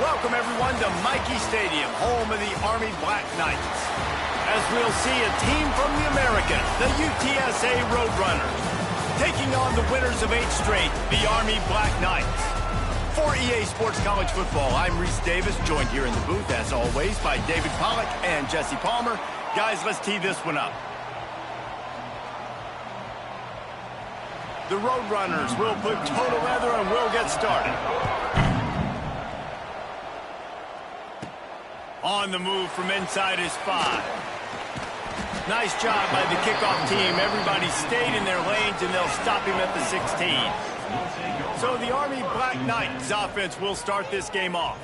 Welcome, everyone, to Michie Stadium, home of the Army Black Knights. As we'll see a team from the American, the UTSA Roadrunners, taking on the winners of 8 straight, the Army Black Knights. For EA Sports College Football, I'm Reese Davis, joined here in the booth, as always, by David Pollack and Jesse Palmer. Guys, let's tee this one up. The Roadrunners will put toe together and we'll get started. On the move from inside his 5. Nice job by the kickoff team. Everybody stayed in their lanes, and they'll stop him at the 16. So the Army Black Knights offense will start this game off.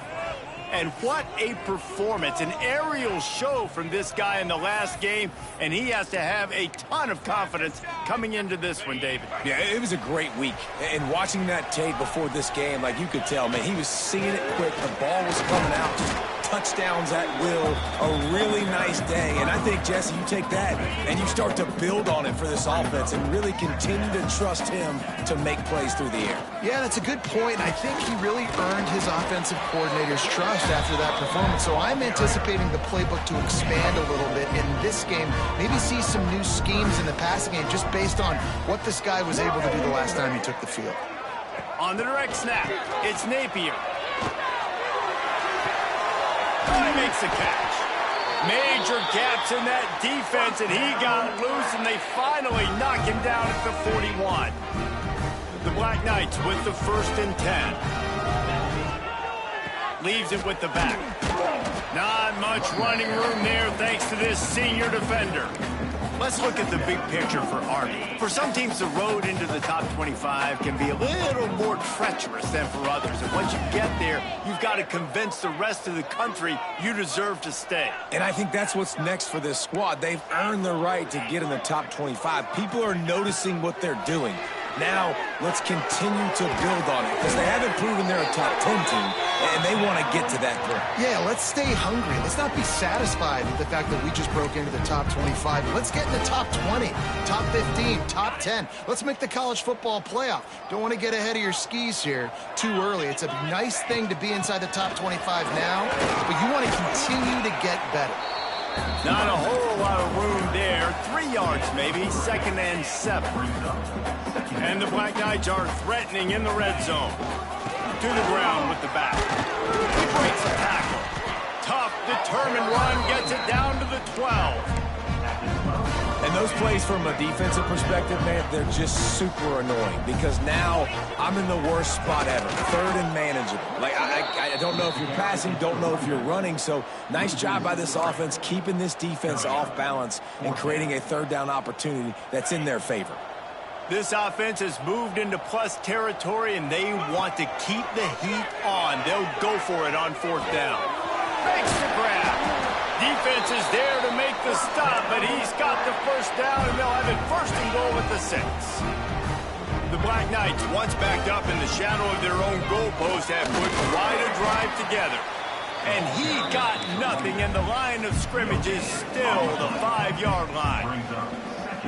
And what a performance, an aerial show from this guy in the last game, and he has to have a ton of confidence coming into this one, David. Yeah, it was a great week. And watching that tape before this game, like you could tell, man, he was seeing it quick. The ball was coming out, just touchdowns at will. A really nice day. And I think, Jesse, you take that and you start to build on it for this offense and really continue to trust him to make plays through the air. Yeah, that's a good point. I think he really earned his offensive coordinator's trust after that performance. So I'm anticipating the playbook to expand a little bit in this game. Maybe see some new schemes in the passing game just based on what this guy was able to do the last time he took the field. On the direct snap, it's Napier. He makes the catch. Major gaps in that defense, and he got loose, and they finally knock him down at the 41. The Black Knights with the 1st and 10. Leaves it with the back. Not much running room there thanks to this senior defender. Let's look at the big picture for Army. For some teams, the road into the top 25 can be a little more treacherous than for others. And once you get there, you've got to convince the rest of the country you deserve to stay. And I think that's what's next for this squad. They've earned the right to get in the top 25. People are noticing what they're doing. Now, let's continue to build on it because they haven't proven they're a top 10 team, and they want to get to that point. Yeah, let's stay hungry. Let's not be satisfied with the fact that we just broke into the top 25. Let's get in the top 20, top 15, top 10. Let's make the college football playoff. Don't want to get ahead of your skis here too early. It's a nice thing to be inside the top 25 now, but you want to continue to get better. Not a whole lot of room there. 3 yards maybe, 2nd and 7. And the Black Knights are threatening in the red zone. To the ground with the back. He breaks the tackle. Tough, determined run, gets it down to the 12. And those plays from a defensive perspective, man, they're just super annoying because now I'm in the worst spot ever. 3rd and manageable. Like, I don't know if you're passing, don't know if you're running. So nice job by this offense keeping this defense off balance and creating a 3rd down opportunity that's in their favor. This offense has moved into plus territory, and they want to keep the heat on. They'll go for it on 4th down. Makes the grab. Defense is there to make the stop, but he's got the 1st down, and they'll have it 1st and goal at the 6. The Black Knights, once backed up in the shadow of their own goalpost, have put quite a drive together. And he got nothing, and the line of scrimmage is still the 5-yard line.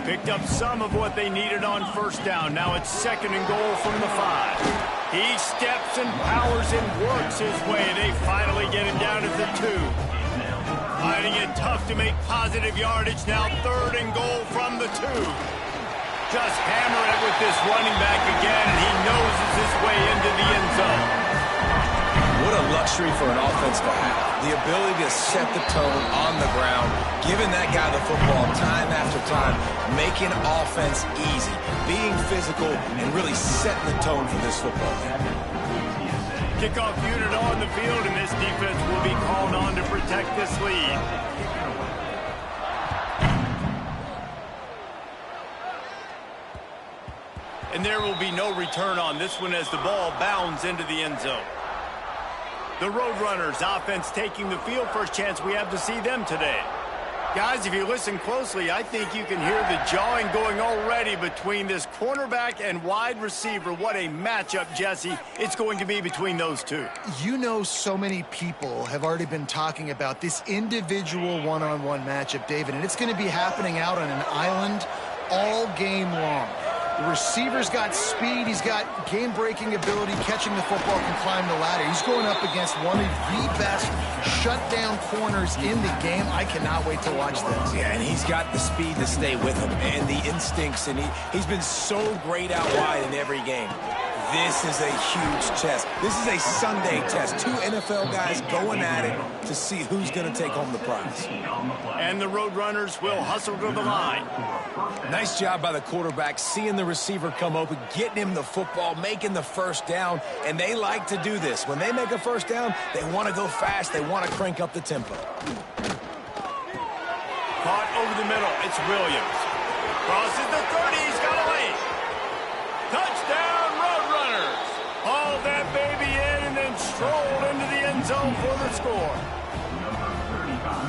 Picked up some of what they needed on 1st down. Now it's 2nd and goal from the 5. He steps and powers and works his way. They finally get him down at the 2. Finding it tough to make positive yardage. Now 3rd and goal from the 2. Just hammer it with this running back again, and he noses his way into the end zone. What a luxury for an offense to have. The ability to set the tone on the ground, giving that guy the football time after time, making offense easy, being physical, and really setting the tone for this football game. Kickoff unit on the field, and this defense will be called on to protect this lead. And there will be no return on this one as the ball bounds into the end zone. The Roadrunners offense taking the field. First chance we have to see them today. Guys, if you listen closely, I think you can hear the jawing going already between this cornerback and wide receiver. What a matchup, Jesse, it's going to be between those two. You know, so many people have already been talking about this individual one-on-one matchup, David, and it's going to be happening out on an island all game long. The receiver's got speed. He's got game-breaking ability, catching the football, can climb the ladder. He's going up against one of the best shutdown corners in the game. I cannot wait to watch this. Yeah, and he's got the speed to stay with him and the instincts, and he's been so great out wide in every game. This is a huge test. This is a Sunday test. Two NFL guys going at it to see who's going to take home the prize. And the Roadrunners will hustle to the line. Nice job by the quarterback, seeing the receiver come open, getting him the football, making the first down, and they like to do this. When they make a first down, they want to go fast. They want to crank up the tempo. Caught over the middle. It's Williams. Crosses the 30. He's got a lead. Touchdown, Roadrunners. Hauled that baby in and then strolled into the end zone for the score.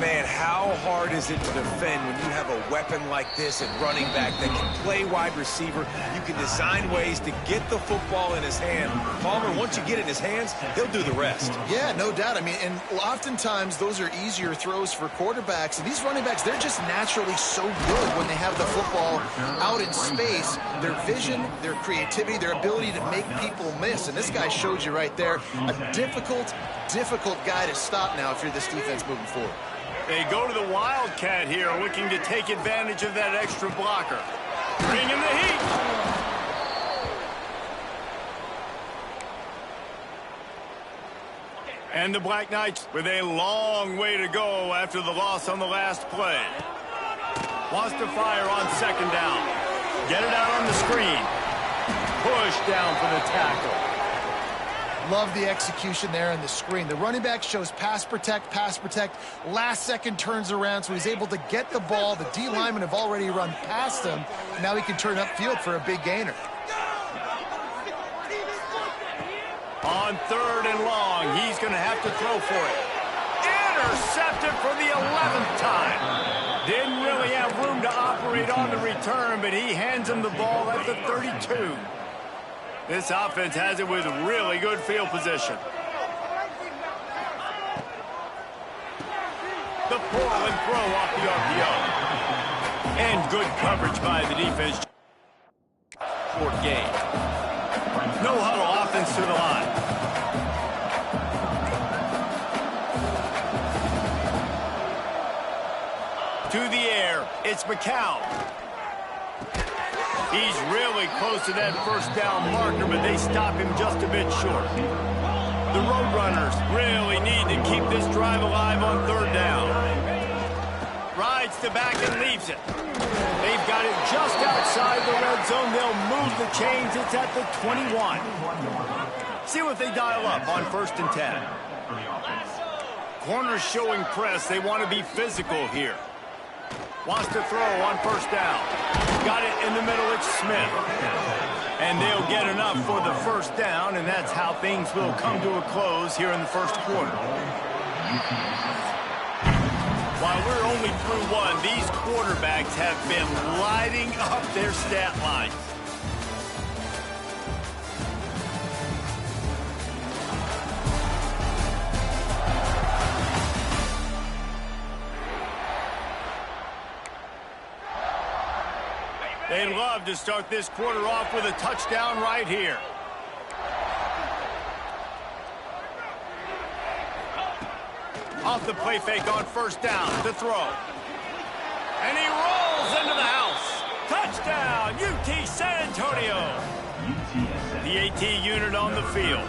Man, how hard is it to defend when you have a weapon like this at running back that can play wide receiver? You can design ways to get the football in his hand. Palmer, once you get it in his hands, he'll do the rest. Yeah, no doubt. I mean, and oftentimes those are easier throws for quarterbacks. And these running backs, they're just naturally so good when they have the football out in space. Their vision, their creativity, their ability to make people miss. And this guy showed you right there, a difficult guy to stop now if you're this defense moving forward. They go to the Wildcat here, looking to take advantage of that extra blocker. Bringing the heat. And the Black Knights with a long way to go after the loss on the last play. Wants to fire on second down. Get it out on the screen. Push down for the tackle. Love the execution there on the screen. The running back shows pass protect. Last second turns around, so he's able to get the ball. The D linemen have already run past him. Now he can turn upfield for a big gainer. On third and long, he's going to have to throw for it. Intercepted for the 11th time. Didn't really have room to operate on the return, but he hands him the ball at the 32. This offense has it with really good field position. The pull and throw off the RPO. And good coverage by the defense. Short game. No huddle offense to the line. To the air, it's McCown. He's really close to that first down marker, but they stop him just a bit short. The Roadrunners really need to keep this drive alive on third down. Rides to back and leaves it. They've got it just outside the red zone. They'll move the chains. It's at the 21. See what they dial up on first and 10. Corners showing press. They want to be physical here. Wants to throw on first down. Got it in the middle. It's Smith. And they'll get enough for the first down, and that's how things will come to a close here in the first quarter. While we're only through one, these quarterbacks have been lighting up their stat lines. They'd love to start this quarter off with a touchdown right here. Off the play fake on first down to throw. And he rolls into the house. Touchdown, UT San Antonio. The AT unit on the field.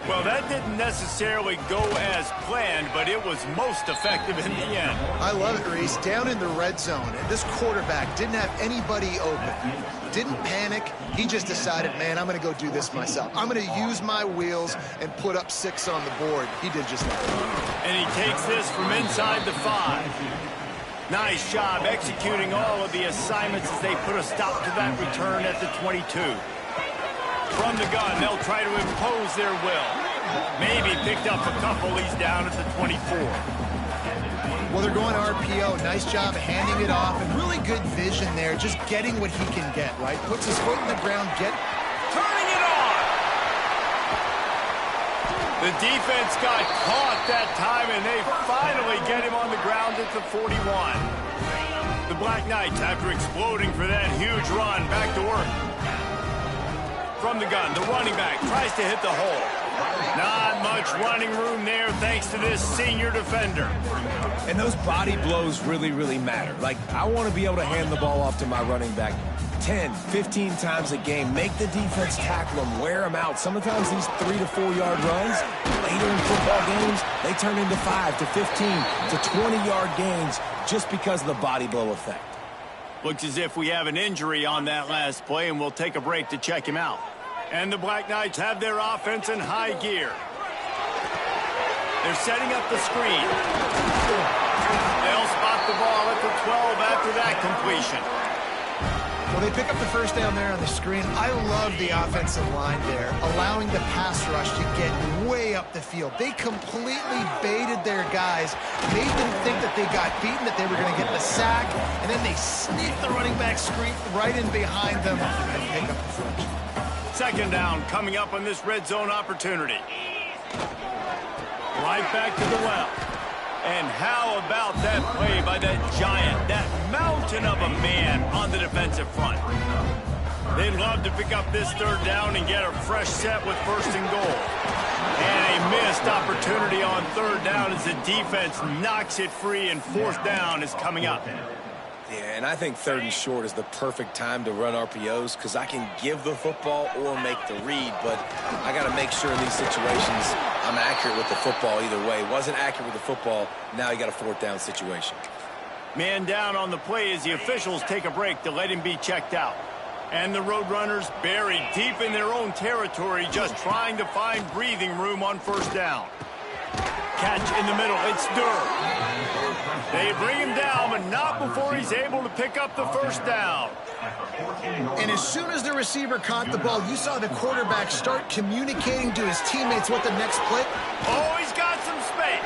Well, that didn't necessarily go as planned, but it was most effective in the end. I love it, Reese. Down in the red zone, and this quarterback didn't have anybody open. Didn't panic. He just decided, man, I'm going to go do this myself. I'm going to use my wheels and put up 6 on the board. He did just that. And he takes this from inside the 5. Nice job executing all of the assignments as they put a stop to that return at the 22. From the gun, they'll try to impose their will. Maybe picked up a couple. He's down at the 24. Well, they're going RPO. Nice job handing it off, and really good vision there, just getting what he can get, right? Puts his foot in the ground, turning it on! The defense got caught that time, and they finally get him on the ground at the 41. The Black Knights, after exploding for that huge run, back to work. From the gun, the running back tries to hit the hole. Not much running room there thanks to this senior defender. And those body blows really, really matter. Like, I want to be able to hand the ball off to my running back 10, 15 times a game. Make the defense tackle them, wear them out. Sometimes these 3 to 4 yard runs, later in football games, they turn into 5 to 15 to 20-yard gains just because of the body blow effect. Looks as if we have an injury on that last play, and we'll take a break to check him out. And the Black Knights have their offense in high gear. They're setting up the screen. They'll spot the ball at the 12 after that completion. Well, they pick up the first down there on the screen. I love the offensive line there, allowing the pass rush to get way up the field. They completely baited their guys, made them think that they got beaten, that they were going to get the sack, and then they sneak the running back screen right in behind them and pick up the first. Second down coming up on this red zone opportunity. Right back to the well. And how about that play by that giant, that mountain of a man on the defensive front? They'd love to pick up this third down and get a fresh set with first and goal. And a missed opportunity on third down as the defense knocks it free, and fourth down is coming up. Yeah, and I think third and short is the perfect time to run RPOs because I can give the football or make the read, but I got to make sure in these situations I'm accurate with the football either way. Wasn't accurate with the football, now you got a fourth down situation. Man down on the play as the officials take a break to let him be checked out. And the Roadrunners buried deep in their own territory, just trying to find breathing room on first down. Catch in the middle, it's Durr. They bring him down, but not before he's able to pick up the first down. And as soon as the receiver caught the ball, you saw the quarterback start communicating to his teammates what the next play. Oh, he's got some space.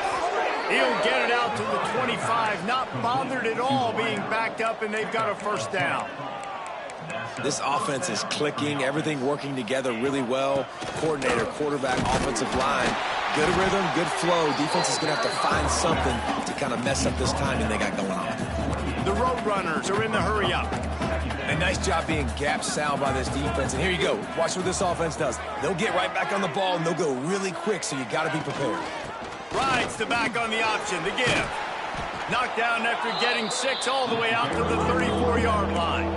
He'll get it out to the 25, not bothered at all being backed up, and they've got a first down. This offense is clicking, everything working together really well. Coordinator, quarterback, offensive line. Good rhythm, good flow. Defense is going to have to find something to kind of mess up this timing they got going on. The Roadrunners are in the hurry up. A nice job being gap sound by this defense. And here you go. Watch what this offense does. They'll get right back on the ball, and they'll go really quick, so you got to be prepared. Rides the back on the option, the give. Knocked down after getting 6 all the way out to the 34-yard line.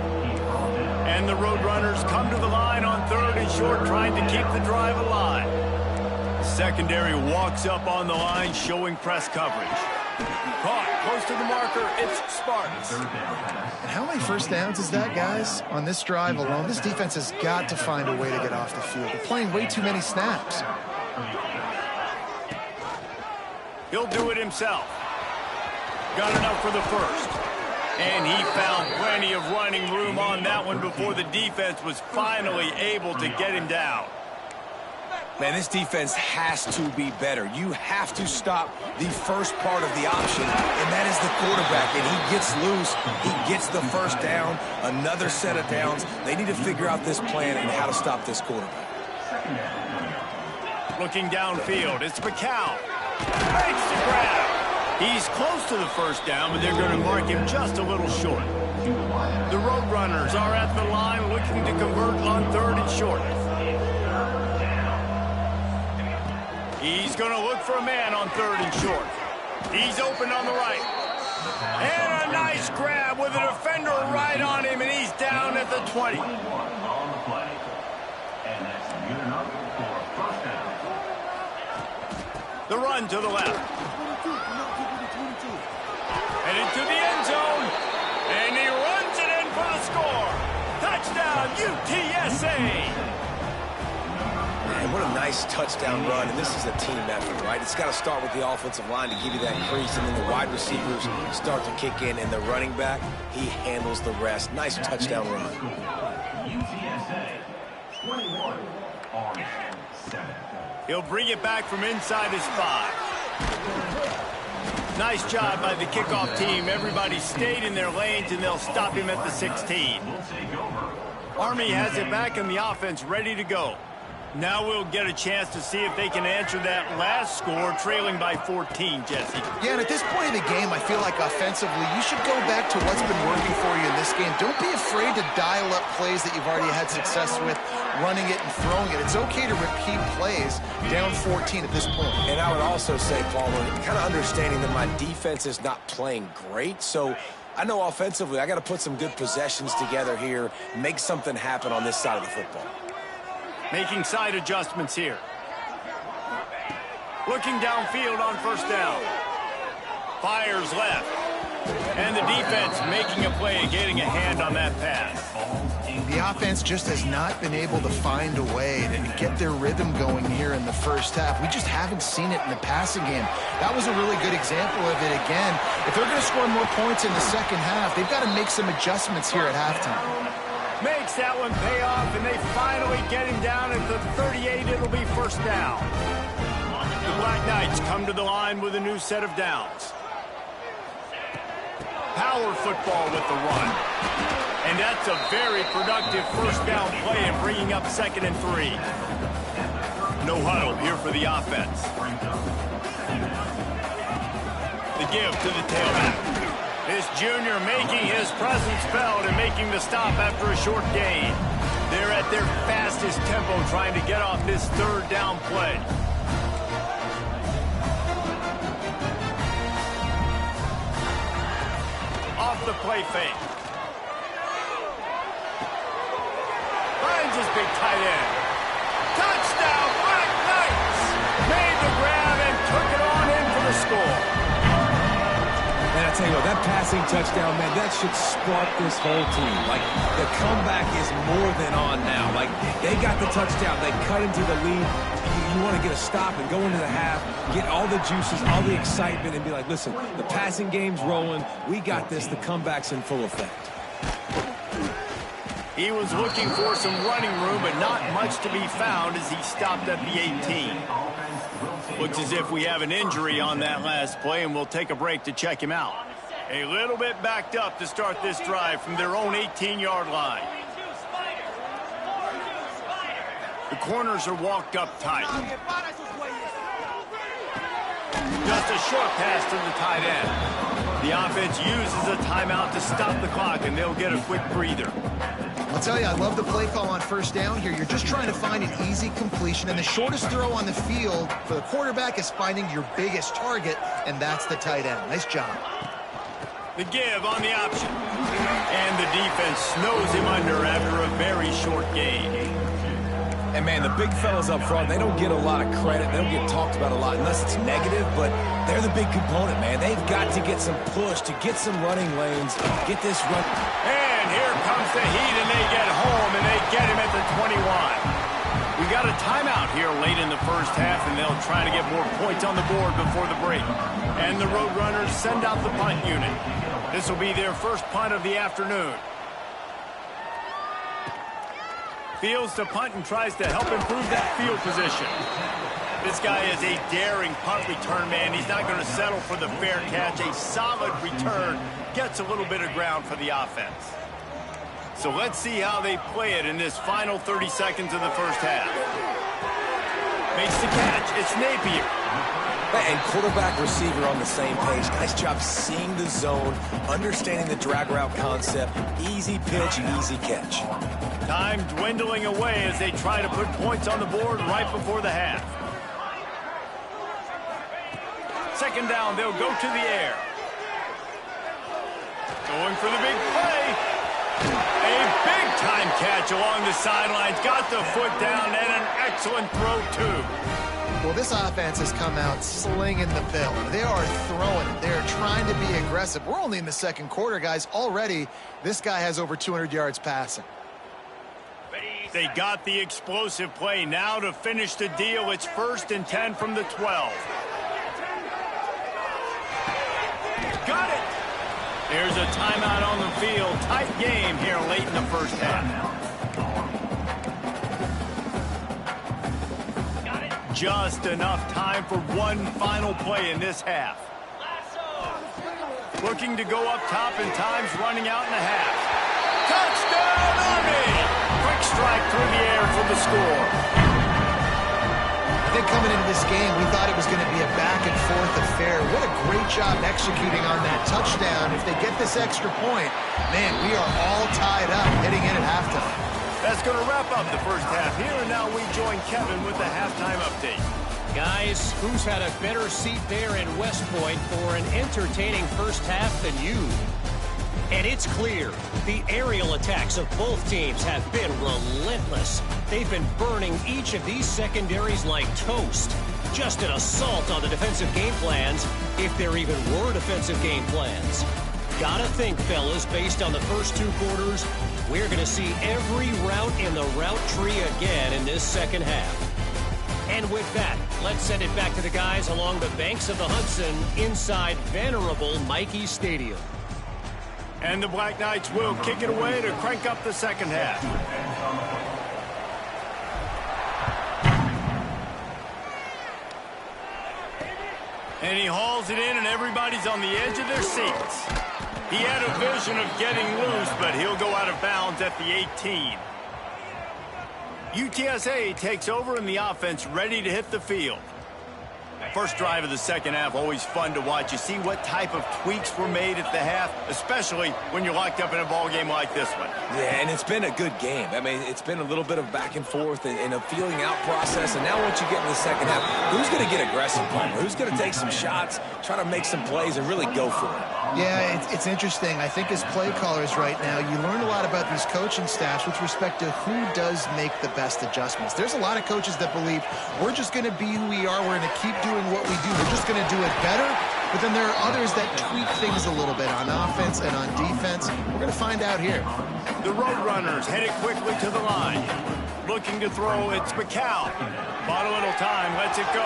And the Roadrunners come to the line on third and short, trying to keep the drive alive. Secondary walks up on the line, showing press coverage. Caught close to the marker, it's Spartans. And how many first downs is that, guys? On this drive alone, this defense has got to find a way to get off the field. They're playing way too many snaps. He'll do it himself. Got enough for the first. And he found plenty of running room on that one before the defense was finally able to get him down. Man, this defense has to be better. You have to stop the first part of the option, and that is the quarterback. And he gets loose. He gets the first down, another set of downs. They need to figure out this plan and how to stop this quarterback. Looking downfield, it's McCown. Makes the grab. He's close to the first down, but they're going to mark him just a little short. The Roadrunners are at the line looking to convert on third and short. He's going to look for a man on third and short. He's open on the right. And a nice grab with a defender right on him, and he's down at the 20. The run to the left. And into the end zone. And he runs it in for the score. Touchdown, UTSA. Man, what a nice touchdown run, and this is a team effort, right? It's got to start with the offensive line to give you that crease, and then the wide receivers start to kick in, and the running back, he handles the rest. Nice touchdown run. UTSA 21 on 7. He'll bring it back from inside his 5. Nice job by the kickoff team. Everybody stayed in their lanes, and they'll stop him at the 16. Army has it back, and the offense ready to go. Now we'll get a chance to see if they can answer that last score, trailing by 14, Jesse. Yeah, and at this point in the game, I feel like offensively, you should go back to what's been working for you in this game. Don't be afraid to dial up plays that you've already had success with, running it and throwing it. It's okay to repeat plays down 14 at this point. And I would also say, Palmer, kind of understanding that my defense is not playing great, so I know offensively I got to put some good possessions together here, make something happen on this side of the football. Making side adjustments here. Looking downfield on first down. Fires left. And the defense making a play, getting a hand on that pass. The offense just has not been able to find a way to get their rhythm going here in the first half. We just haven't seen it in the passing game. That was a really good example of it again. If they're going to score more points in the second half, they've got to make some adjustments here at halftime. Makes that one pay off, and they finally get him down at the 38. It'll be first down. The Black Knights come to the line with a new set of downs. Power football with the run. And that's a very productive first down play in bringing up 2nd and 3. No huddle here for the offense. The give to the tailback. This junior making his presence felt and making the stop after a short gain. They're at their fastest tempo trying to get off this 3rd down play. Off the play fake. Finds his big tight end. Touchdown, Black Knights! Made the grab and took it on in for the score. And I tell you what, that passing touchdown, man, that should spark this whole team. Like, the comeback is more than on now. Like, they got the touchdown. They cut into the lead. You want to get a stop and go into the half, get all the juices, all the excitement, and be like, listen, the passing game's rolling. We got this. The comeback's in full effect. He was looking for some running room, but not much to be found as he stopped at the 18. Looks as if we have an injury on that last play, and we'll take a break to check him out. A little bit backed up to start this drive from their own 18-yard line. The corners are walked up tight. Just a short pass to the tight end. The offense uses a timeout to stop the clock, and they'll get a quick breather. I'll tell you, I love the play call on first down here. You're just trying to find an easy completion, and the shortest throw on the field for the quarterback is finding your biggest target, and that's the tight end. Nice job. The give on the option. And the defense snows him under after a very short gain. And, man, the big fellas up front, they don't get a lot of credit. They don't get talked about a lot unless it's negative, but they're the big component, man. They've got to get some push, to get some running lanes, get this run. And here comes the heat, and they get home, and they get him at the 21. We got a timeout here late in the first half, and they'll try to get more points on the board before the break. And the Roadrunners send out the punt unit. This will be their first punt of the afternoon. Fields to punt and tries to help improve that field position. This guy is a daring punt return man. He's not going to settle for the fair catch. A solid return gets a little bit of ground for the offense. So let's see how they play it in this final 30 seconds of the first half. Makes the catch. It's Napier. And quarterback receiver on the same page. Nice job seeing the zone, understanding the drag route concept. Easy pitch, easy catch. Time dwindling away as they try to put points on the board right before the half. Second down, they'll go to the air. Going for the big play. A big-time catch along the sidelines. Got the foot down and an excellent throw, too. Well, this offense has come out slinging the bill. They are throwing it. They're trying to be aggressive. We're only in the second quarter, guys. Already, this guy has over 200 yards passing. They got the explosive play. Now to finish the deal, it's 1st and 10 from the 12. Got it. There's a timeout on the field. Tight game here late in the first half. Just enough time for one final play in this half. Looking to go up top, and time's running out in the half. Touchdown, Army! Quick strike through the air for the score. think coming into this game, we thought it was going to be a back-and-forth affair. What a great job executing on that touchdown. If they get this extra point, man, we are all tied up heading in at halftime. That's going to wrap up the first half here, and now we join Kevin with the halftime update. Guys, who's had a better seat there in West Point for an entertaining first half than you? And it's clear, the aerial attacks of both teams have been relentless. They've been burning each of these secondaries like toast. Just an assault on the defensive game plans, if there even were defensive game plans. Gotta think, fellas, based on the first two quarters, we're going to see every route in the route tree again in this second half. And with that, let's send it back to the guys along the banks of the Hudson inside venerable Michie Stadium. And the Black Knights will kick it away to crank up the second half. And he hauls it in, and everybody's on the edge of their seats. He had a vision of getting loose, but he'll go out of bounds at the 18. UTSA takes over in the offense, ready to hit the field. First drive of the second half, always fun to watch. You see what type of tweaks were made at the half, especially when you're locked up in a ball game like this one. Yeah, and it's been a good game. I mean, it's been a little bit of back and forth and a feeling out process. And now once you get in the second half, who's going to get aggressive, Palmer? Who's going to take some shots, try to make some plays, and really go for it? Yeah, it's interesting. I think as play callers right now, you learn a lot about these coaching staffs with respect to who does make the best adjustments. There's a lot of coaches that believe we're just going to be who we are. We're going to keep doing what we do. We're just going to do it better. But then there are others that tweak things a little bit on offense and on defense. We're going to find out here. The Roadrunners headed quickly to the line. Looking to throw, it's McCown. Bought a little time, lets it go.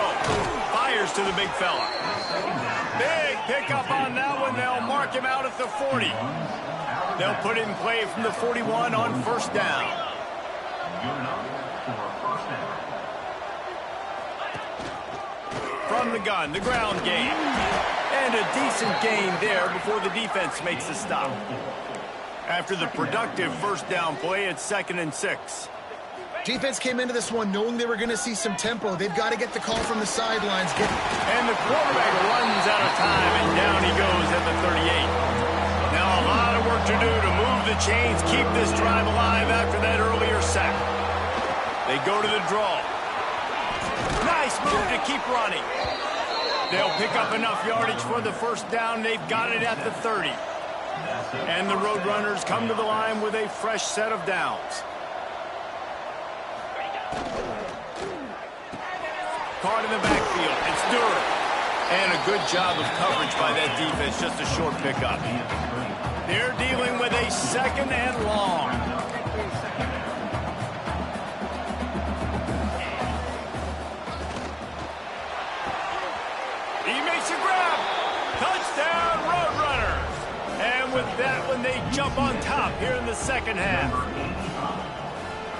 Fires to the big fella. Big pickup on that one. They'll mark him out at the 40. They'll put it in play from the 41 on first down. From the gun, the ground game. And a decent gain there before the defense makes the stop. After the productive first down play, it's 2nd and 6. Defense came into this one knowing they were going to see some tempo. They've got to get the call from the sidelines. And the quarterback runs out of time, and down he goes at the 38. Now a lot of work to do to move the chains, keep this drive alive after that earlier sack. They go to the draw. Nice move to keep running. They'll pick up enough yardage for the first down. They've got it at the 30. And the Roadrunners come to the line with a fresh set of downs. Caught in the backfield. It's Durham. And a good job of coverage by that defense. Just a short pickup. They're dealing with a 2nd and long. He makes a grab. Touchdown, Roadrunners. And with that one, they jump on top here in the second half.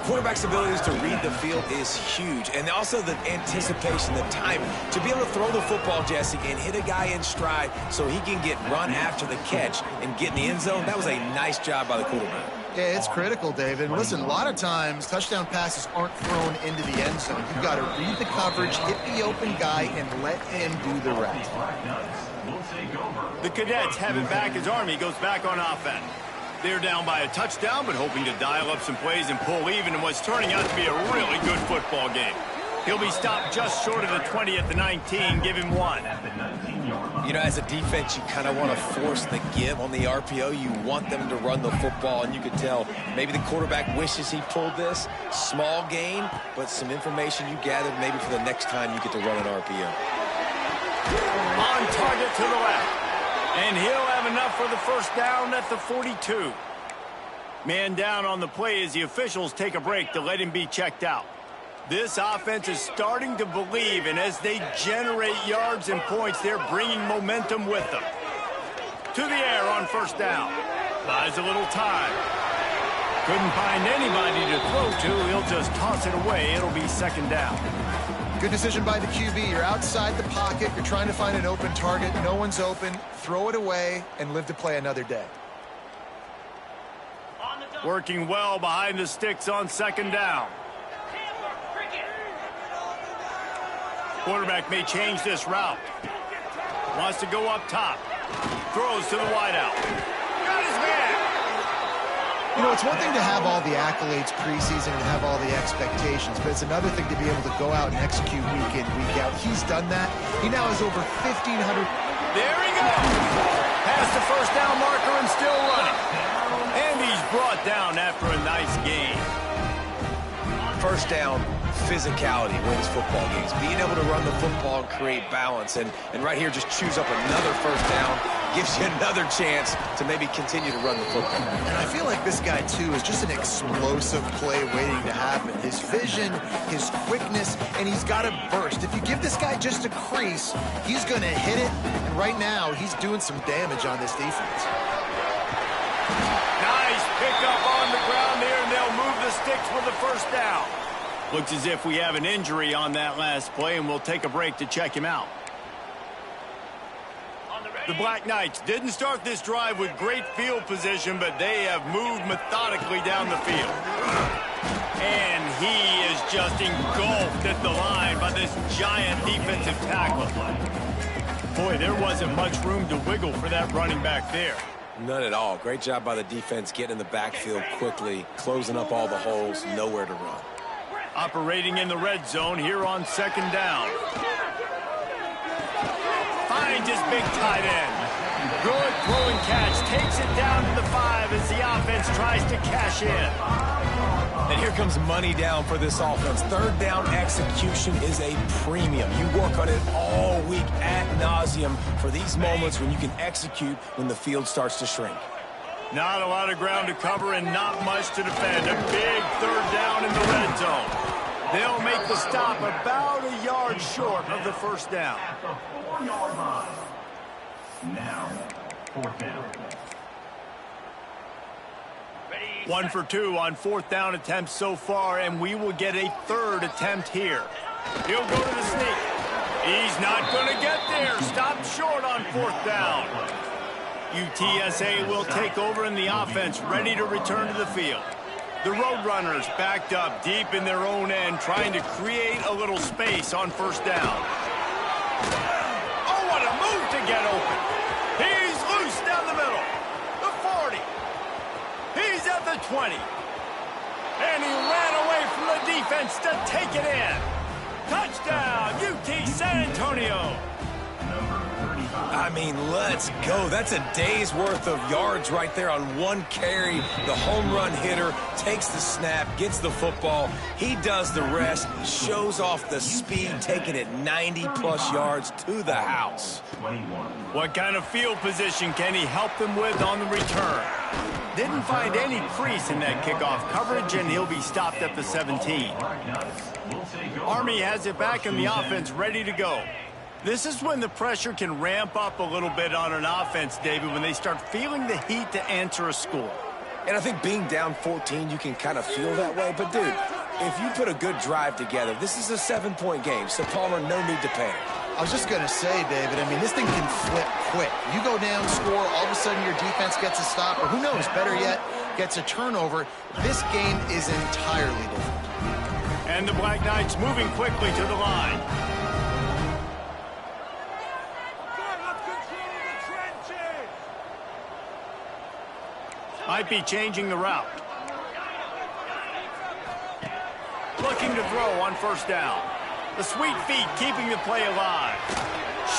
Quarterback's abilities to read the field is huge, and also the anticipation, the timing. To be able to throw the football, Jesse, and hit a guy in stride so he can get run after the catch and get in the end zone, that was a nice job by the quarterback. Yeah, it's critical, David. Listen, a lot of times touchdown passes aren't thrown into the end zone. You've got to read the coverage, hit the open guy, and let him do the rest. The Cadets have it back as Army goes back on offense. They're down by a touchdown, but hoping to dial up some plays and pull even in what's turning out to be a really good football game. He'll be stopped just short of the 20 at the 19. Give him 1. You know, as a defense, you kind of want to force the give on the RPO. You want them to run the football, and you can tell maybe the quarterback wishes he pulled this. Small gain, but some information you gathered maybe for the next time you get to run an RPO. On target to the left. And he'll have enough for the first down at the 42. Man down on the play as the officials take a break to let him be checked out. This offense is starting to believe, and as they generate yards and points, they're bringing momentum with them. To the air on first down. Buys a little time. Couldn't find anybody to throw to. He'll just toss it away. It'll be 2nd down. Good decision by the QB. You're outside the pocket. You're trying to find an open target. No one's open. Throw it away and live to play another day. Working well behind the sticks on 2nd down. Quarterback may change this route. Wants to go up top. Throws to the wideout. Got his man. You know, it's one thing to have all the accolades preseason and have all the expectations, but it's another thing to be able to go out and execute week in, week out. He's done that. He now has over 1,500. There he goes. Past the first down marker and still running. And he's brought down after a nice gain. First down, physicality wins football games. Being able to run the football and create balance. And right here, just choose up another first down. Gives you another chance to maybe continue to run the football. And I feel like this guy, too, is just an explosive play waiting to happen. His vision, his quickness, and he's got a burst. If you give this guy just a crease, he's going to hit it. And right now, he's doing some damage on this defense. Nice pickup on the ground there, and they'll move the sticks with the first down. Looks as if we have an injury on that last play, and we'll take a break to check him out. The Black Knights didn't start this drive with great field position, but they have moved methodically down the field. And he is just engulfed at the line by this giant defensive tackle. Boy, there wasn't much room to wiggle for that running back there. None at all. Great job by the defense getting in the backfield quickly, closing up all the holes, nowhere to run. Operating in the red zone here on second down. Finds his big tight end. Good throw and catch. Takes it down to the 5 as the offense tries to cash in. And here comes money down for this offense. Third down execution is a premium. You work on it all week ad nauseum for these moments when you can execute when the field starts to shrink. Not a lot of ground to cover and not much to defend. A big third down in the red zone. They'll make the stop about a yard short of the first down. Now, fourth down. 1 for 2 on fourth down attempts so far, and we will get a third attempt here. He'll go to the sneak. He's not going to get there. Stopped short on fourth down. UTSA will take over in the offense, ready to return to the field. The Roadrunners backed up deep in their own end, trying to create a little space on first down. Oh, what a move to get open. He's loose down the middle. The 40. He's at the 20. And he ran away from the defense to take it in. Touchdown, UT San Antonio. I mean, let's go. That's a day's worth of yards right there on one carry. The home run hitter takes the snap, gets the football. He does the rest, shows off the speed, taking it 90-plus yards to the house. What kind of field position can he help them with on the return? Didn't find any crease in that kickoff coverage, and he'll be stopped at the 17. Army has it back in the offense, ready to go. This is when the pressure can ramp up a little bit on an offense, David, when they start feeling the heat to answer a score. And I think being down 14, you can kind of feel that way. But, dude, if you put a good drive together, this is a 7-point game, so Palmer, no need to panic. I was just going to say, David, I mean, this thing can flip quick. You go down, score, all of a sudden your defense gets a stop, or who knows, better yet, gets a turnover. This game is entirely different. And the Black Knights moving quickly to the line. Might be changing the route. Looking to throw on first down. The sweet feet keeping the play alive.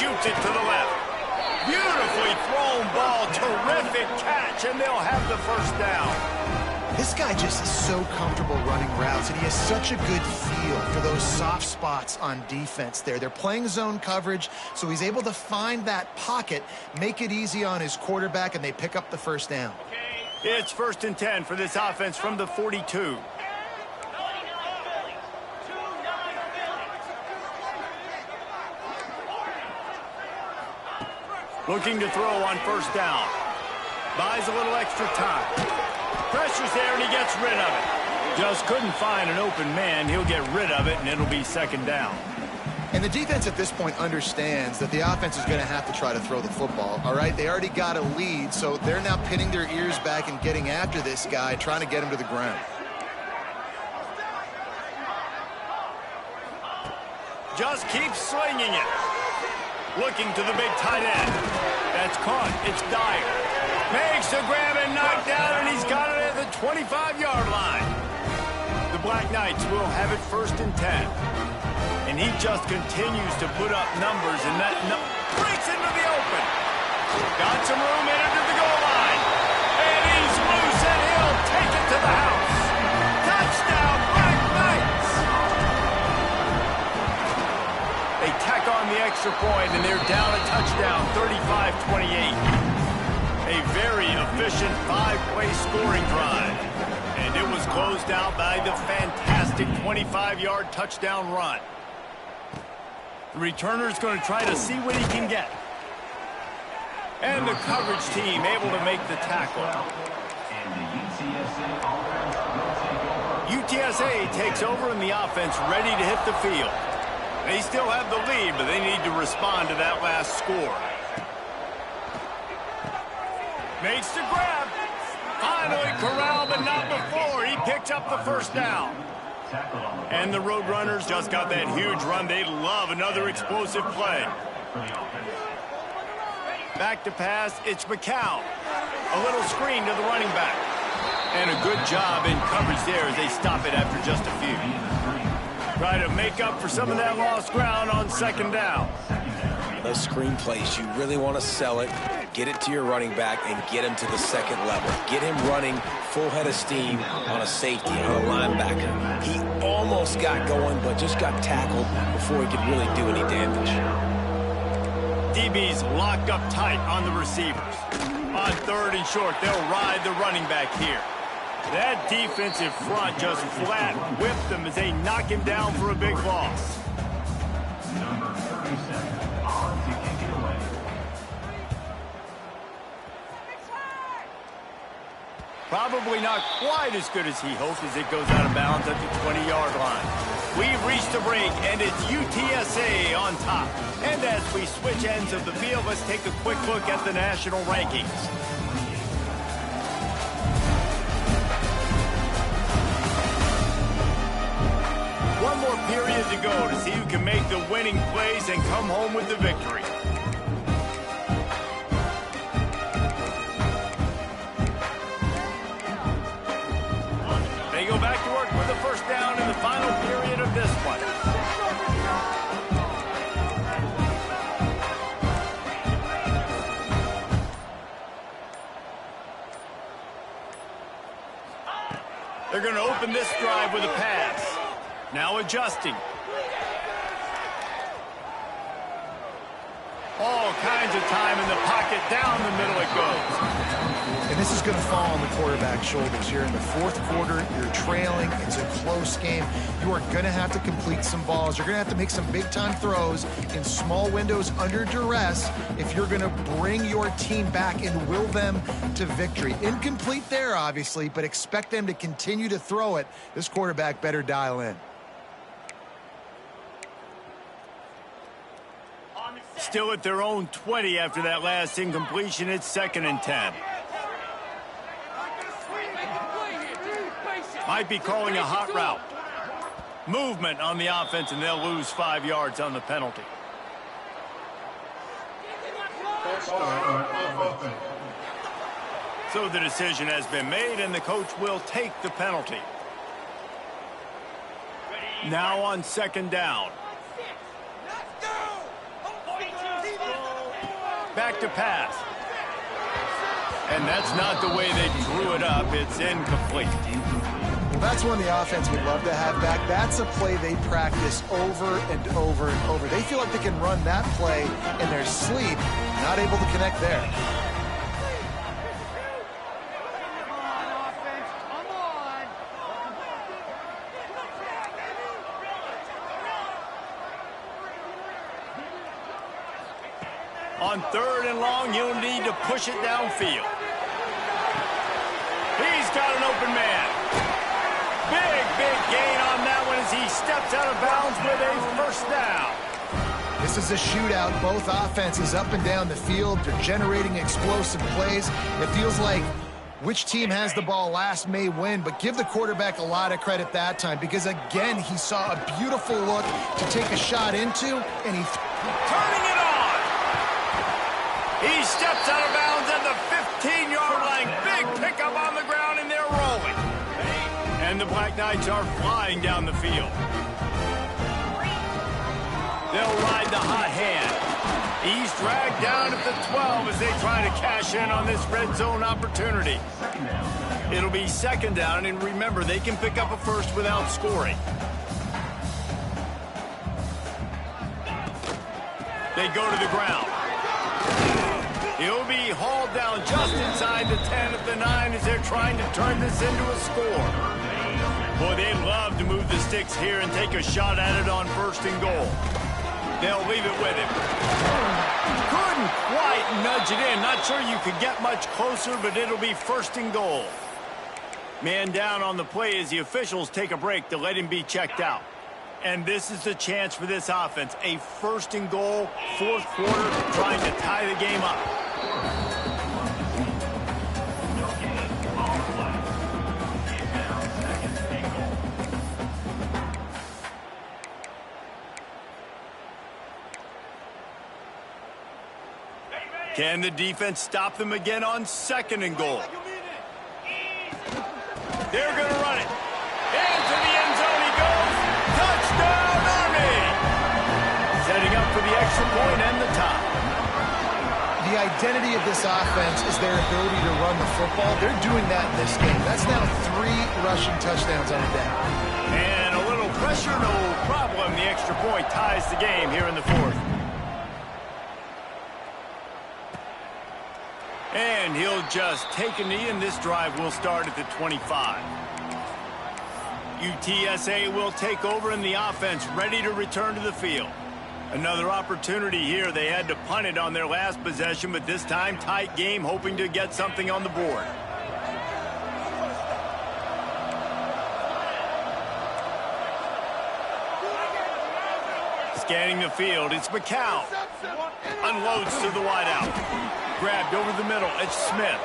Shoots it to the left. Beautifully thrown ball. Terrific catch, and they'll have the first down. This guy just is so comfortable running routes, and he has such a good feel for those soft spots on defense there. They're playing zone coverage, so he's able to find that pocket, make it easy on his quarterback, and they pick up the first down. It's 1st and 10 for this offense from the 42. Looking to throw on first down. Buys a little extra time. Pressure's there, and he gets rid of it. Just couldn't find an open man. He'll get rid of it, and it'll be second down. And the defense at this point understands that the offense is going to have to try to throw the football, all right? They already got a lead, so they're now pinning their ears back and getting after this guy, trying to get him to the ground. just keeps slinging it. Looking to the big tight end. That's caught. It's Dyer. Makes the grab and knock down, and he's got it at the 25-yard line. The Black Knights will have it 1st and 10. And he just continues to put up numbers, and that breaks into the open. Got some room in under the goal line. And he's loose, and he'll take it to the house. Touchdown, Black Knights! They tack on the extra point, and they're down a touchdown, 35-28. A very efficient 5-play scoring drive. And it was closed out by the fantastic 25-yard touchdown run. The returner's going to try to see what he can get. And the coverage team able to make the tackle. UTSA takes over and the offense ready to hit the field. They still have the lead, but they need to respond to that last score. Makes the grab. Finally corralled, but not before. He picks up the 1st down. And the Roadrunners just got that huge run. They love another explosive play. Back to pass, it's McCown. A little screen to the running back. And a good job in coverage there as they stop it after just a few. Try to make up for some of that lost ground on 2nd down. Those screen plays, you really want to sell it, get it to your running back, and get him to the 2nd level. Get him running full head of steam on a safety, on a linebacker. He almost got going, but just got tackled before he could really do any damage. DB's locked up tight on the receivers. On 3rd and short, they'll ride the running back here. That defensive front just flat whipped them as they knock him down for a big loss. Number 37, on to kick it away. Probably not quite as good as he hoped as it goes out of bounds at the 20-yard line. We've reached a break, and it's UTSA on top. And as we switch ends of the field, let's take a quick look at the national rankings. One more period to go to see who can make the winning plays and come home with the victory. They go back to work with the 1st down in the final period of this one. They're going to open this drive with a pass. Now adjusting. All kinds of time in the pocket. Down the middle it goes. And this is going to fall on the quarterback's shoulders here in the 4th quarter. You're trailing. It's a close game. You are going to have to complete some balls. You're going to have to make some big-time throws in small windows under duress if you're going to bring your team back and will them to victory. Incomplete there, obviously, but expect them to continue to throw it. This quarterback better dial in. Still at their own 20 after that last incompletion. It's 2nd and 10. Might be calling a hot route. Movement on the offense, and they'll lose 5 yards on the penalty. So the decision has been made, and the coach will take the penalty. Now on 2nd down. Back to pass. And that's not the way they drew it up. It's incomplete. Well, that's one the offense would love to have back. That's a play they practice over and over and over. They feel like they can run that play in their sleep. Not able to connect there. On 3rd and long, you'll need to push it downfield. He's got an open man. Big gain on that one as he steps out of bounds with a 1st down. This is a shootout. Both offenses up and down the field. They're generating explosive plays. It feels like Which team has the ball last may win, but give the quarterback a lot of credit that time because, again, he saw a beautiful look to take a shot into, and he... Turning it on! He steps out of bounds at the 15-yard line. Big pickup on the ground, and they're rolling. And the Black Knights are flying down the field. They'll ride the hot hand. He's dragged down at the 12 as they try to cash in on this red zone opportunity. It'll be second down, and remember, they can pick up a first without scoring. They go to the ground. He'll be hauled down just inside the 10 at the 9 as they're trying to turn this into a score. Boy, they'd love to move the sticks here and take a shot at it on first and goal. They'll leave it with him. Couldn't quite nudge it in. Not sure you could get much closer, but it'll be first and goal. Man down on the play as the officials take a break to let him be checked out. And this is the chance for this offense. A first and goal, fourth quarter, trying to tie the game up. Can the defense stop them again on second and goal? They're going to run it. Into the end zone he goes. Touchdown, Army! Setting up for the extra point and the tie. The identity of this offense is their ability to run the football. They're doing that in this game. That's now 3 rushing touchdowns on the day. And a little pressure, no problem. The extra point ties the game here in the fourth. And he'll just take a knee, and this drive will start at the 25. UTSA will take over in the offense, ready to return to the field. Another opportunity here. They had to punt it on their last possession, but this time tight game, hoping to get something on the board. Scanning the field, it's McCown. Unloads to the wideout. Grabbed over the middle, it's Smith.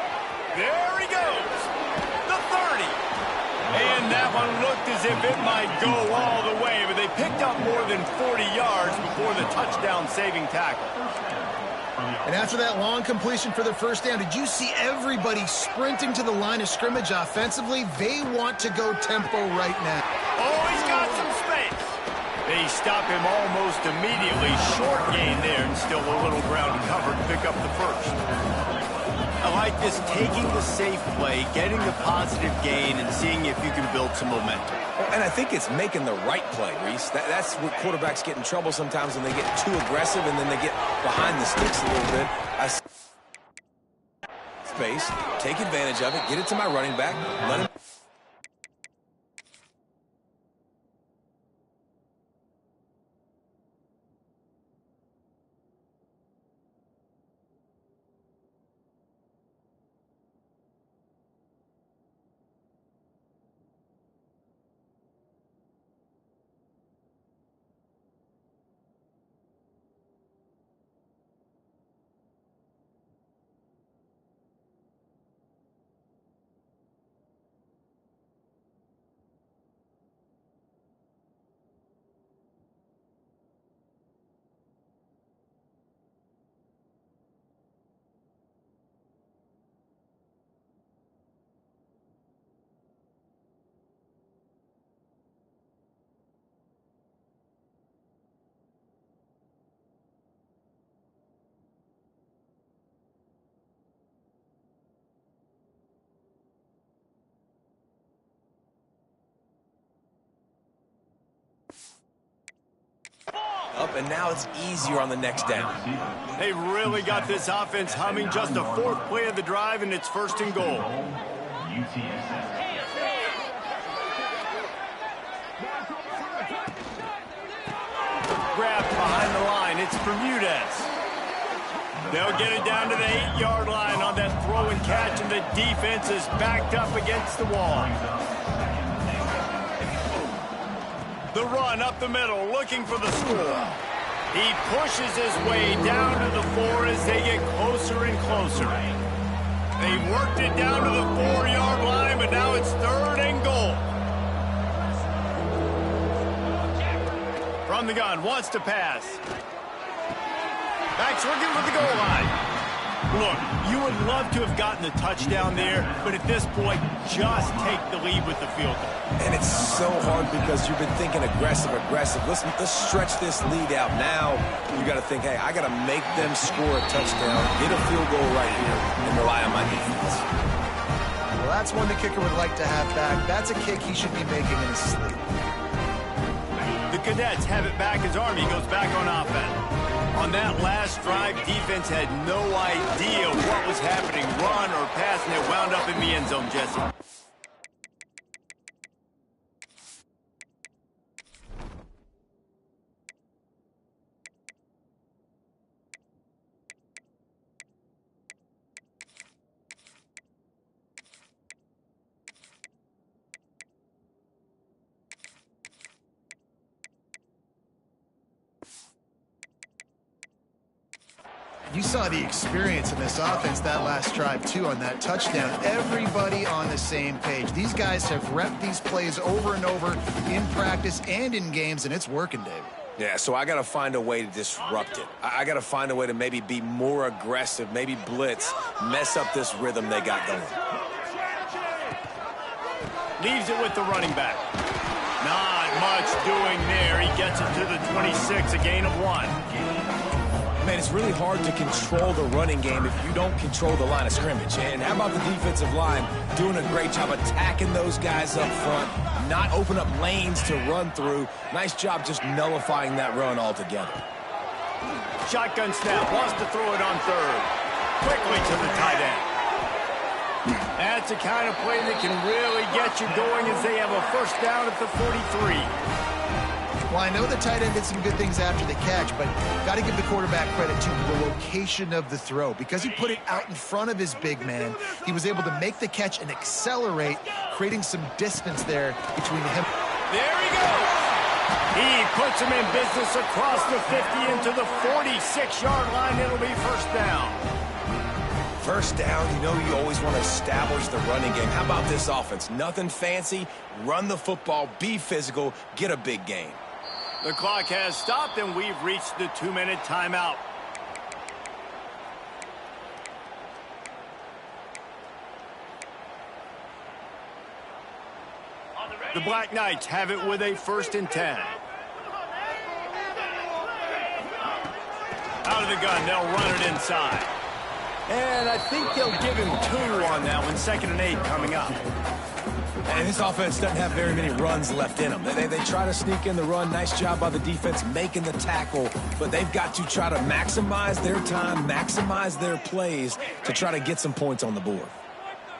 There he goes. The 30. And that one looked as if it might go all the way, but they picked up more than 40 yards before the touchdown-saving tackle. And after that long completion for the first down, did you see everybody sprinting to the line of scrimmage offensively? They want to go tempo right now. Oh, he's got some space. They stop him almost immediately. Short gain there, and still a little ground to cover to pick up the first. I like this, taking the safe play, getting the positive gain, and seeing if you can build some momentum. And I think it's making the right play, Reese. That's what quarterbacks get in trouble sometimes when they get too aggressive and then they get behind the sticks a little bit. Space, take advantage of it, get it to my running back, let him... Up, and now it's easier on the next down. They really got this offense humming. Just a fourth play of the drive, and it's first and goal. Grabbed behind the line. It's Bermudez. They'll get it down to the 8-yard line on that throw and catch, and the defense is backed up against the wall. The run up the middle, looking for the score. He pushes his way down to the 4 as they get closer and closer. They worked it down to the 4-yard line, but now it's 3rd and goal. From the gun, wants to pass. Backs looking for the goal line. Look, you would love to have gotten the touchdown there, but at this point, just take the lead with the field goal. And it's so hard because you've been thinking aggressive. Let's stretch this lead out. Now you got to think, hey, I got to make them score a touchdown, get a field goal right here, and rely on my defense. Well, that's one the kicker would like to have back. That's a kick he should be making in his sleep. The Cadets have it back as Army goes back on offense. On that last drive, defense had no idea what was happening, run or pass, and it wound up in the end zone, Jesse. You saw the experience in this offense that last drive, too, on that touchdown. Everybody on the same page. These guys have repped these plays over and over in practice and in games, and it's working, David. Yeah, so I got to find a way to disrupt it. I got to find a way to maybe be more aggressive, maybe blitz, mess up this rhythm they got going. Leaves it with the running back. Not much doing there. He gets it to the 26, a gain of 1. Man, it's really hard to control the running game if you don't control the line of scrimmage. And how about the defensive line doing a great job attacking those guys up front, not open up lanes to run through. Nice job just nullifying that run altogether. Shotgun snap, wants to throw it on 3rd. Quickly to the tight end. That's the kind of play that can really get you going as they have a first down at the 43. Well, I know the tight end did some good things after the catch, but got to give the quarterback credit to the location of the throw. Because he put it out in front of his big man, he was able to make the catch and accelerate, creating some distance there between him. There he goes. He puts him in business across the 50 into the 46-yard line. It'll be first down. First down, you know you always want to establish the running game. How about this offense? Nothing fancy. Run the football, be physical, get a big gain. The clock has stopped, and we've reached the 2-minute timeout. The Black Knights have it with a 1st and 10. Out of the gun, they'll run it inside. And I think they'll give him 2 on that one. 2nd and 8 coming up. And this offense doesn't have very many runs left in them. They try to sneak in the run. Nice job by the defense making the tackle. But they've got to try to maximize their time, maximize their plays to try to get some points on the board.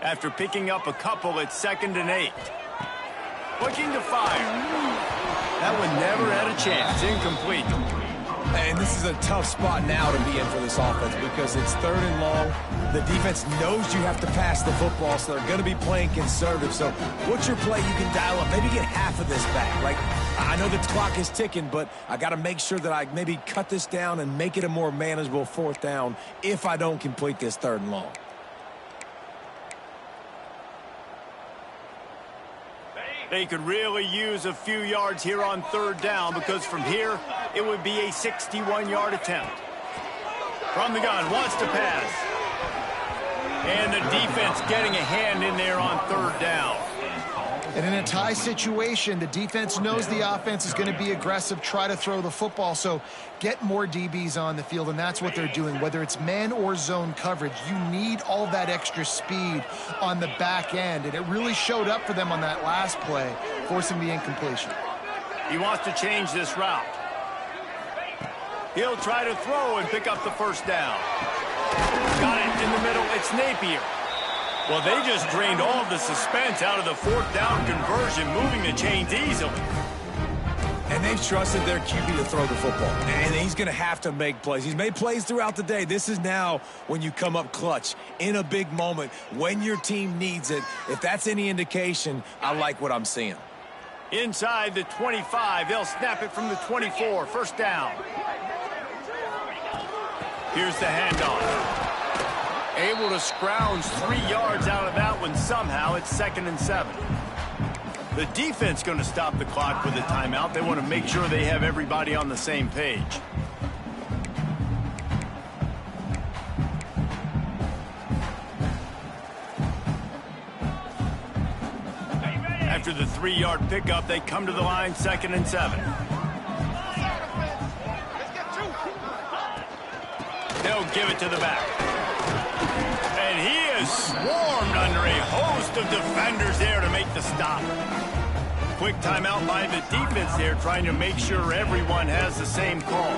After picking up a couple, it's 2nd and 8. Looking to fire. That one never had a chance. Incomplete. And this is a tough spot now to be in for this offense because it's 3rd and long. The defense knows you have to pass the football, so they're going to be playing conservative. So what's your play you can dial up? Maybe get half of this back. Like, I know the clock is ticking, but I got to make sure that I maybe cut this down and make it a more manageable 4th down if I don't complete this 3rd and long. They could really use a few yards here on 3rd down because from here, it would be a 61-yard attempt. From the gun, wants to pass. And the defense getting a hand in there on 3rd down. And in a tie situation, the defense knows the offense is going to be aggressive, try to throw the football. So get more DBs on the field, and that's what they're doing. Whether it's man or zone coverage, you need all that extra speed on the back end. And it really showed up for them on that last play, forcing the incompletion. He wants to change this route. He'll try to throw and pick up the 1st down. Got it in the middle. It's Napier. Well, they just drained all of the suspense out of the 4th down conversion, moving the chains easily. And they've trusted their QB to throw the football. And he's going to have to make plays. He's made plays throughout the day. This is now when you come up clutch in a big moment when your team needs it. If that's any indication, I like what I'm seeing. Inside the 25, they'll snap it from the 24. 1st down. Here's the handoff. Able to scrounge 3 yards out of that one somehow. It's 2nd and 7. The defense going to stop the clock with a timeout. They want to make sure they have everybody on the same page. After the 3-yard pickup, they come to the line, 2nd and 7. They'll give it to the back. And he is swarmed under a host of defenders there to make the stop. Quick timeout by the defense there, trying to make sure everyone has the same call.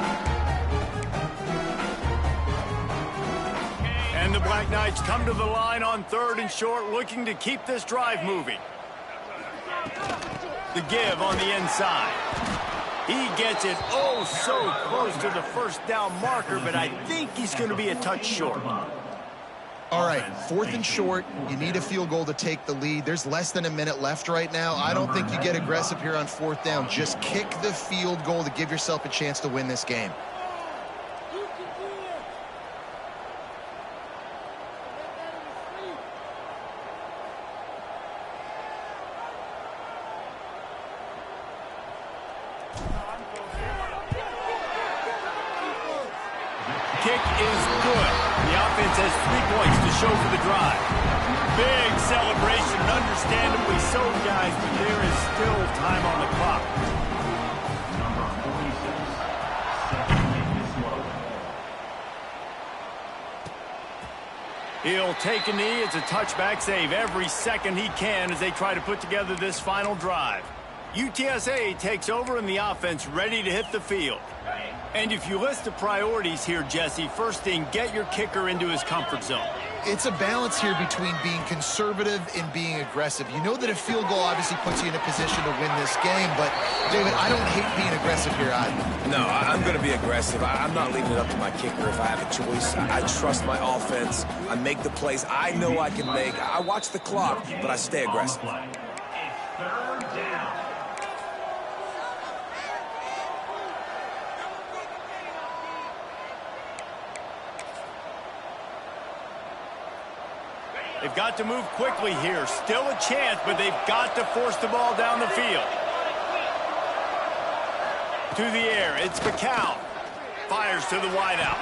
And the Black Knights come to the line on 3rd and short, looking to keep this drive moving. The give on the inside. He gets it oh so close to the first down marker, but I think he's going to be a touch short. All right, 4th and short. You need a field goal to take the lead. There's less than a minute left right now. I don't think you get aggressive here on 4th down. Just kick the field goal to give yourself a chance to win this game. Kick is good. The offense has 3 points to show for the drive. Big celebration, understandably so, guys, but there is still time on the clock. Number 46, second slow. He'll take a knee. It's a touchback, save every second he can as they try to put together this final drive. UTSA takes over and the offense ready to hit the field. And if you list the priorities here, Jesse, first thing, get your kicker into his comfort zone. It's a balance here between being conservative and being aggressive. You know that a field goal obviously puts you in a position to win this game, but, David, I don't hate being aggressive here either. No, I'm going to be aggressive. I'm not leaving it up to my kicker if I have a choice. I trust my offense. I make the plays I know I can make. I watch the clock, but I stay aggressive. It's 3rd down. They've got to move quickly here. Still a chance, but they've got to force the ball down the field. To the air, it's McCown. Fires to the wideout.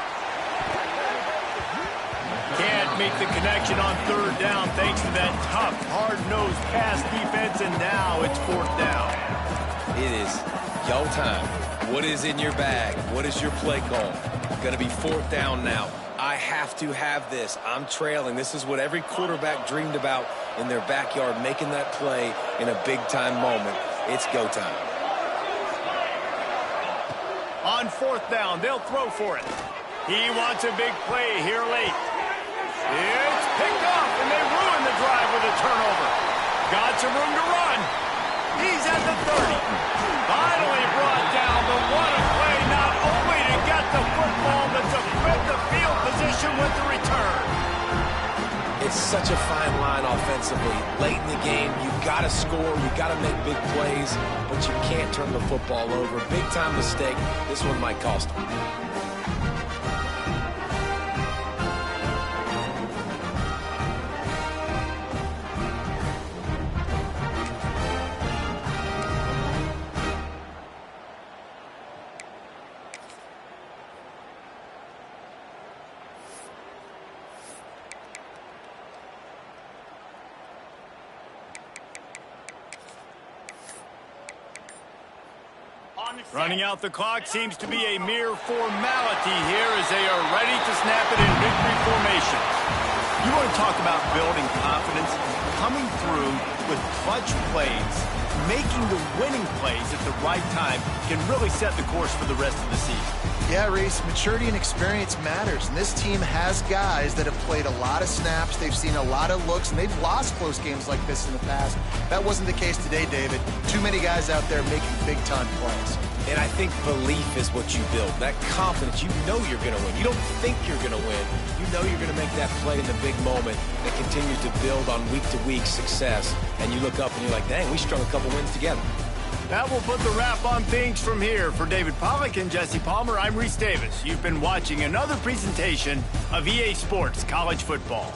Can't make the connection on 3rd down thanks to that tough, hard-nosed pass defense, and now it's 4th down. It is your time. What is in your bag? What is your play call? Going to be 4th down now. I have to have this. I'm trailing. This is what every quarterback dreamed about in their backyard, making that play in a big-time moment. It's go time. On 4th down, they'll throw for it. He wants a big play here late. It's picked off, and they ruin the drive with a turnover. Got some room to run. He's at the 30. Finally brought down, but what a play, not only to get the football, but to flip the field position with the return. It's such a fine line offensively. Late in the game, you've got to score, you've got to make big plays, but you can't turn the football over. Big-time mistake. This one might cost them. Running out the clock seems to be a mere formality here as they are ready to snap it in victory formation. You want to talk about building confidence? Coming through with clutch plays, making the winning plays at the right time can really set the course for the rest of the season. Yeah, Reese, maturity and experience matters, and this team has guys that have played a lot of snaps, they've seen a lot of looks, and they've lost close games like this in the past. That wasn't the case today, David. Too many guys out there making big-time plays. And I think belief is what you build. That confidence, you know you're going to win. You don't think you're going to win. You know you're going to make that play in the big moment that continues to build on week-to-week success. And you look up and you're like, dang, we strung a couple wins together. That will put the wrap on things from here. For David Pollack and Jesse Palmer, I'm Reese Davis. You've been watching another presentation of EA Sports College Football.